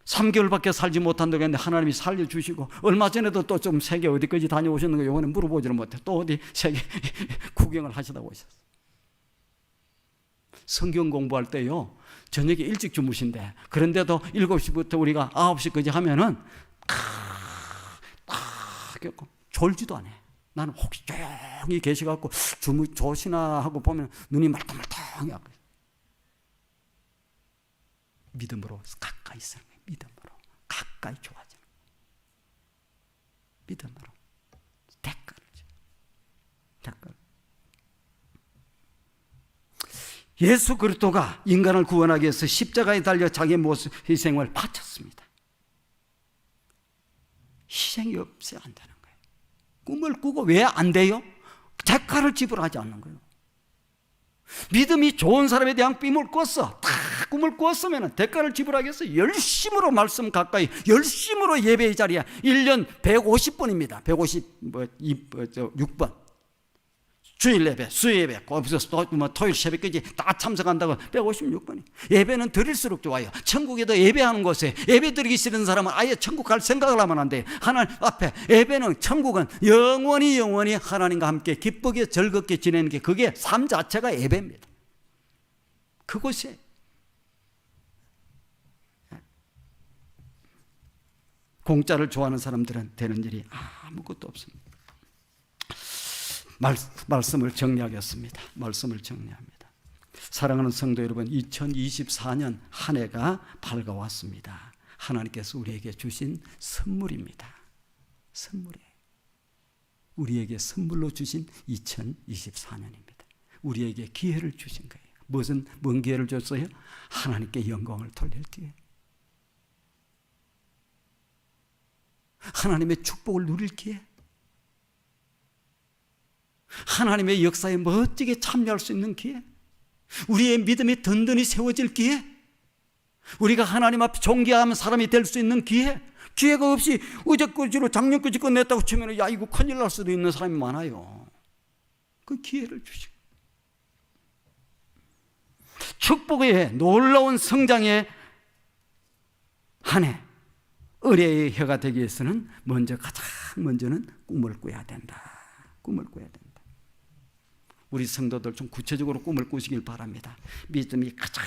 (3개월밖에) 살지 못한다고 했는데 하나님이 살려주시고 얼마 전에도 또 좀 세계 어디까지 다녀오셨는가 요번에 물어보지를 못해. 또 어디 세계 구경을 하시다 오셨어요. 성경 공부할 때요 저녁에 일찍 주무신대. 그런데도 7시부터 우리가 9시까지 하면은 겪고 졸지도 않아. 나는 혹시 조용히 계셔갖고 조시나 하고 보면 눈이 말똥말똥해. 믿음으로 가까이 있어요. 믿음으로 가까이 좋아져. 믿음으로 댓글. 예수 그리스도가 인간을 구원하기 위해서 십자가에 달려 자기의 모습 희생을 바쳤습니다. 희생이 없어야 안 되는 거예요. 꿈을 꾸고 왜 안 돼요? 대가를 지불하지 않는 거예요. 믿음이 좋은 사람에 대한 꿈을 꿨어. 다 꿈을 꿨으면 대가를 지불하기 위해서 열심으로 말씀 가까이, 열심으로 예배의 자리에 1년 150번입니다. 156번. 주일 예배, 수요 예배, 거기서 토요일 새벽까지 다 참석한다고 156번이. 예배는 드릴수록 좋아요. 천국에도 예배하는 곳에 예배 드리기 싫은 사람은 아예 천국 갈 생각을 하면 안 돼요. 하나님 앞에 예배는, 천국은 영원히 하나님과 함께 기쁘게 즐겁게 지내는 게, 그게 삶 자체가 예배입니다. 그곳에 공짜를 좋아하는 사람들은 되는 일이 아무것도 없습니다. 말씀을 정리하겠습니다. 말씀을 정리합니다. 사랑하는 성도 여러분, 2024년 한 해가 밝아왔습니다. 하나님께서 우리에게 주신 선물입니다. 선물이에요. 우리에게 선물로 주신 2024년입니다. 우리에게 기회를 주신 거예요. 뭔 기회를 줬어요? 하나님께 영광을 돌릴 기회. 하나님의 축복을 누릴 기회. 하나님의 역사에 멋지게 참여할 수 있는 기회. 우리의 믿음이 든든히 세워질 기회. 우리가 하나님 앞에 존귀하는 사람이 될 수 있는 기회. 기회가 없이 어제까지로 작년까지 냈다고 치면 야 이거 큰일 날 수도 있는 사람이 많아요. 그 기회를 주시고, 축복의 놀라운 성장의 한 해, 의뢰의 해가 되기 위해서는 가장 먼저는 꿈을 꿔야 된다. 꿈을 꿔야 된다. 우리 성도들 좀 구체적으로 꿈을 꾸시길 바랍니다. 믿음이 가장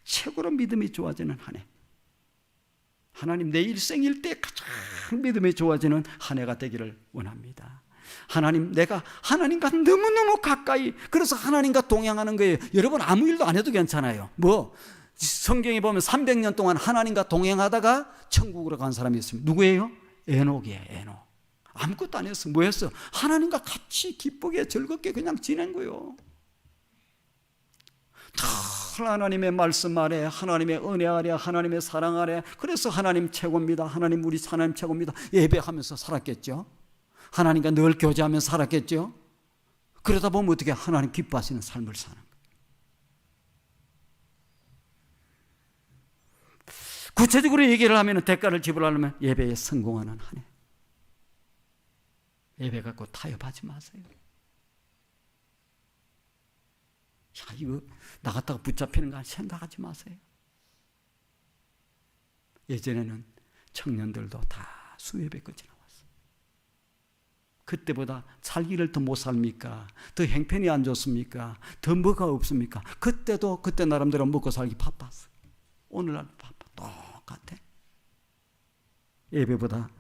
최고로 믿음이 좋아지는 한 해, 하나님 내 일생일 때 가장 믿음이 좋아지는 한 해가 되기를 원합니다. 하나님, 내가 하나님과 너무너무 가까이, 그래서 하나님과 동행하는 거예요. 여러분 아무 일도 안 해도 괜찮아요. 성경에 보면 300년 동안 하나님과 동행하다가 천국으로 간 사람이 있습니다. 누구예요? 에녹이에요. 에녹. 아무것도 안 했어. 뭐 했어? 하나님과 같이 기쁘게 즐겁게 그냥 지낸 거예요. 하나님의 말씀 아래, 하나님의 은혜 아래, 하나님의 사랑 아래, 그래서 하나님 최고입니다. 하나님 우리 하나님 최고입니다. 예배하면서 살았겠죠. 하나님과 늘 교제하면서 살았겠죠. 그러다 보면 어떻게 하나님 기뻐하시는 삶을 사는 거예요. 구체적으로 얘기를 하면 대가를 지불하려면 예배에 성공하는 한 해. 예배 갖고 타협하지 마세요. 야, 이거 나갔다가 붙잡히는 거 생각하지 마세요. 예전에는 청년들도 다 수예배까지 나왔어. 그때보다 살기를 더 못 삽니까? 더 형편이 안 좋습니까? 더 뭐가 없습니까? 그때 나름대로 먹고 살기 바빴어. 오늘날 바빠. 똑같아. 예배보다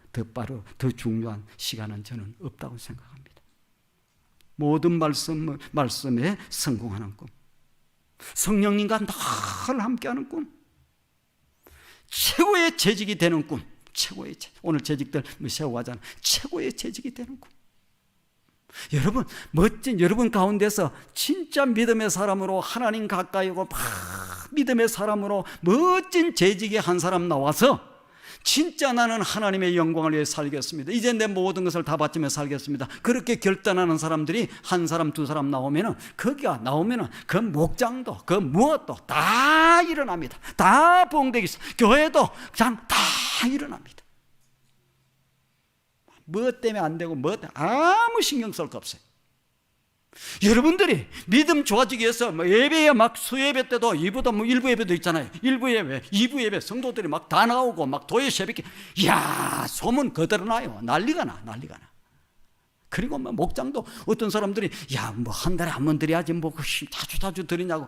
더 중요한 시간은 저는 없다고 생각합니다. 모든 말씀에 성공하는 꿈, 성령님과 늘 함께하는 꿈, 최고의 재직이 되는 꿈, 오늘 재직들 세워가잖아. 최고의 재직이 되는 꿈. 여러분, 여러분 가운데서 진짜 믿음의 사람으로 하나님 가까이 오고 믿음의 사람으로 멋진 재직의 한 사람 나와서 진짜 나는 하나님의 영광을 위해 살겠습니다. 이제 내 모든 것을 다 바치며 살겠습니다. 그렇게 결단하는 사람들이 한 사람, 두 사람 나오면은, 거기가 나오면은 그 목장도, 그 무엇도 다 일어납니다. 다 부흥되기 있어. 교회도 그냥 다 일어납니다. 무엇 때문에 안 되고, 아무 신경 쓸 거 없어요. 여러분들이 믿음 좋아지기 위해서 예배에 수예배 때도 일부 예배도 있잖아요. 일부 예배, 2부 예배 성도들이 다 나오고 도예 새벽에 소문 그대로 나요. 난리가 나. 그리고 목장도 어떤 사람들이 한 달에 한 번 드려야지 자주 드리냐고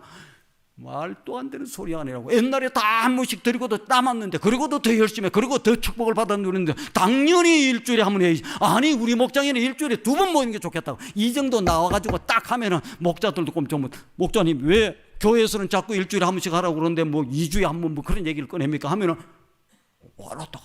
말도 안 되는 소리 아니라고. 옛날에 다 한 번씩 드리고도 남았는데, 그리고도 더 열심히 해, 그리고 더 축복을 받아 누리는데 당연히 일주일에 한 번 해야지. 아니 우리 목장에는 일주일에 2번 모이는 게 좋겠다고. 이 정도 나와가지고 딱 하면은 목자들도 꼼짝 못. 목자님 왜 교회에서는 자꾸 일주일에 한 번씩 하라고 그러는데 뭐 2주에 한 번 뭐 그런 얘기를 꺼냅니까 하면은 알았다.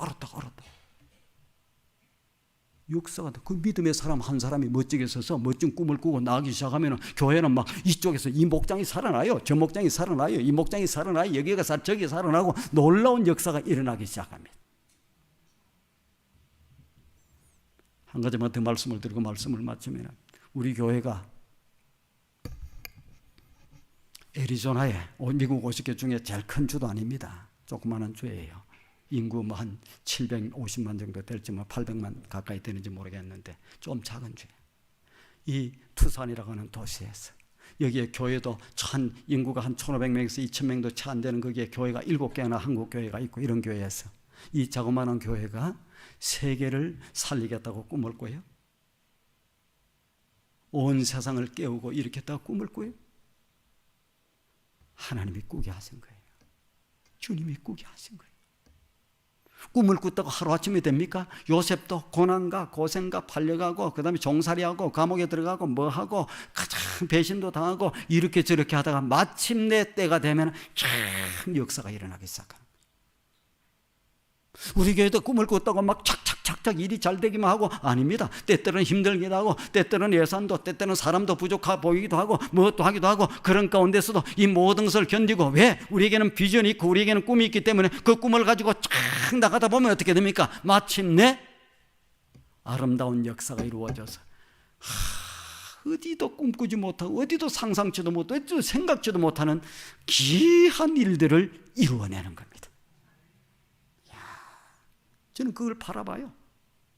역사가 그 믿음의 사람 한 사람이 멋지게 서서 멋진 꿈을 꾸고 나가기 시작하면 교회는 막 이쪽에서 이 목장이 살아나요, 저 목장이 살아나요, 이 목장이 살아나요, 여기가 저기 살아나고 놀라운 역사가 일어나기 시작합니다. 한 가지만 더 말씀을 드리고 말씀을 마치면, 우리 교회가 애리조나에 미국 50개 중에 제일 큰 주도 아닙니다. 조그마한 주예요. 인구 뭐 한 750만 정도 될지 뭐 800만 가까이 되는지 모르겠는데 좀 작은 주예요. 이 투산이라고 하는 도시에서 여기에 교회도 인구가 한 1,500명에서 2,000명도 채 안 되는 거기에 교회가 7개나 한국 교회가 있고, 이런 교회에서 이 자그마한 교회가 세계를 살리겠다고 꿈을 꿔요. 온 세상을 깨우고 일으켰다고 꿈을 꿔요. 하나님이 꾸게 하신 거예요. 주님이 꾸게 하신 거예요. 꿈을 꿨다고 하루아침에 됩니까? 요셉도 고난과 고생과 팔려가고 그 다음에 종살이하고 감옥에 들어가고 뭐하고 가장 배신도 당하고 이렇게 저렇게 하다가 마침내 때가 되면 참 역사가 일어나기 시작합니다. 우리 교회도 꿈을 꿨다고 막 착착착착 일이 잘 되기만 하고 아닙니다. 때때로는 힘들기도 하고, 때때로는 예산도, 때때로는 사람도 부족해 보이기도 하고, 무엇도 하기도 하고, 그런 가운데서도 이 모든 것을 견디고, 왜? 우리에게는 비전이 있고 우리에게는 꿈이 있기 때문에 그 꿈을 가지고 쫙 나가다 보면 어떻게 됩니까? 마침내 아름다운 역사가 이루어져서 어디도 꿈꾸지 못하고 어디도 상상치도 못하고 어디도 생각지도 못하는 귀한 일들을 이루어내는 겁니다. 저는 그걸 바라봐요.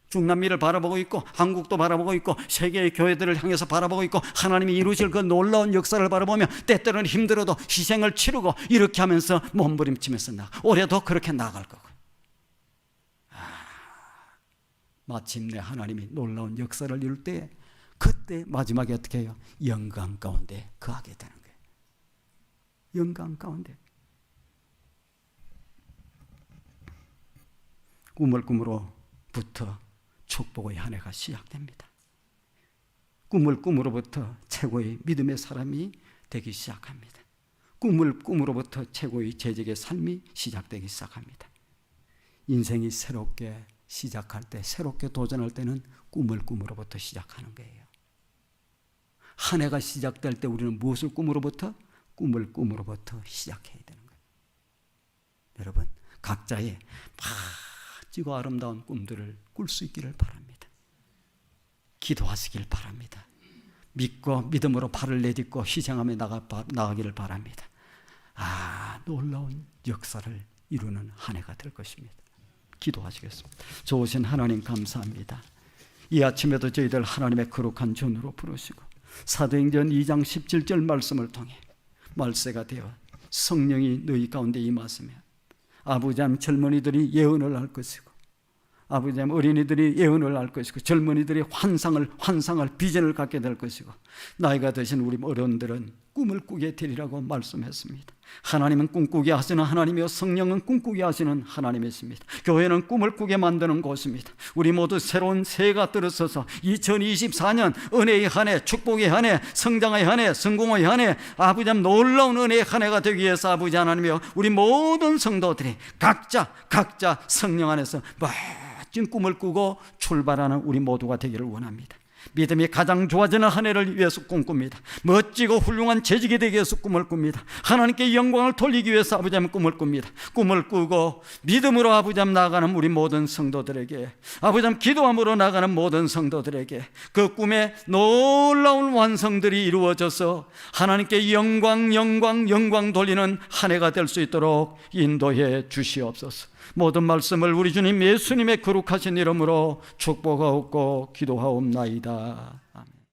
중남미를 바라보고 있고, 한국도 바라보고 있고, 세계의 교회들을 향해서 바라보고 있고, 하나님이 이루실 그 놀라운 역사를 바라보며 때때로는 힘들어도 희생을 치르고 이렇게 하면서 몸부림치면서 올해도 그렇게 나아갈 거고, 마침내 하나님이 놀라운 역사를 이룰 때 그때 마지막에 어떻게 해요? 영광 가운데 거하게 되는 거예요. 영광 가운데. 꿈을 꿈으로부터 축복의 한 해가 시작됩니다. 꿈을 꿈으로부터 최고의 믿음의 사람이 되기 시작합니다. 꿈을 꿈으로부터 최고의 재직의 삶이 시작되기 시작합니다. 인생이 새롭게 시작할 때, 새롭게 도전할 때는 꿈을 꿈으로부터 시작하는 거예요. 한 해가 시작될 때 우리는 무엇을 꿈으로부터? 꿈을 꿈으로부터 시작해야 되는 거예요. 여러분, 각자의 멋지고 아름다운 꿈들을 꿀 수 있기를 바랍니다. 기도하시길 바랍니다. 믿고 믿음으로 발을 내딛고 희생하며 나가기를 바랍니다. 놀라운 역사를 이루는 한 해가 될 것입니다. 기도하시겠습니다. 좋으신 하나님 감사합니다. 이 아침에도 저희들 하나님의 거룩한 전으로 부르시고 사도행전 2장 17절 말씀을 통해 말세가 되어 성령이 너희 가운데 임하시면 아부잠 젊은이들이 예언을 할 것이고, 아부잠 어린이들이 예언을 할 것이고, 젊은이들이 환상을 비전을 갖게 될 것이고, 나이가 드신 우리 어른들은 꿈을 꾸게 되리라고 말씀했습니다. 하나님은 꿈꾸게 하시는 하나님이요, 성령은 꿈꾸게 하시는 하나님이십니다. 교회는 꿈을 꾸게 만드는 곳입니다. 우리 모두 새로운 새해가 들어서서 2024년 은혜의 한 해, 축복의 한 해, 성장의 한 해, 성공의 한 해, 아버지 놀라운 은혜의 한 해가 되기 위해서 아버지 하나님이요, 우리 모든 성도들이 각자 성령 안에서 멋진 꿈을 꾸고 출발하는 우리 모두가 되기를 원합니다. 믿음이 가장 좋아지는 한 해를 위해서 꿈꿉니다. 멋지고 훌륭한 재직이 되기 위해서 꿈을 꿉니다. 하나님께 영광을 돌리기 위해서 아버지 하나님 꿈을 꿉니다. 꿈을 꾸고 믿음으로 아버지 하나님 나아가는 우리 모든 성도들에게, 아버지 하나님 기도함으로 나아가는 모든 성도들에게 그 꿈에 놀라운 완성들이 이루어져서 하나님께 영광 돌리는 한 해가 될 수 있도록 인도해 주시옵소서. 모든 말씀을 우리 주님 예수님의 거룩하신 이름으로 축복하옵고 기도하옵나이다.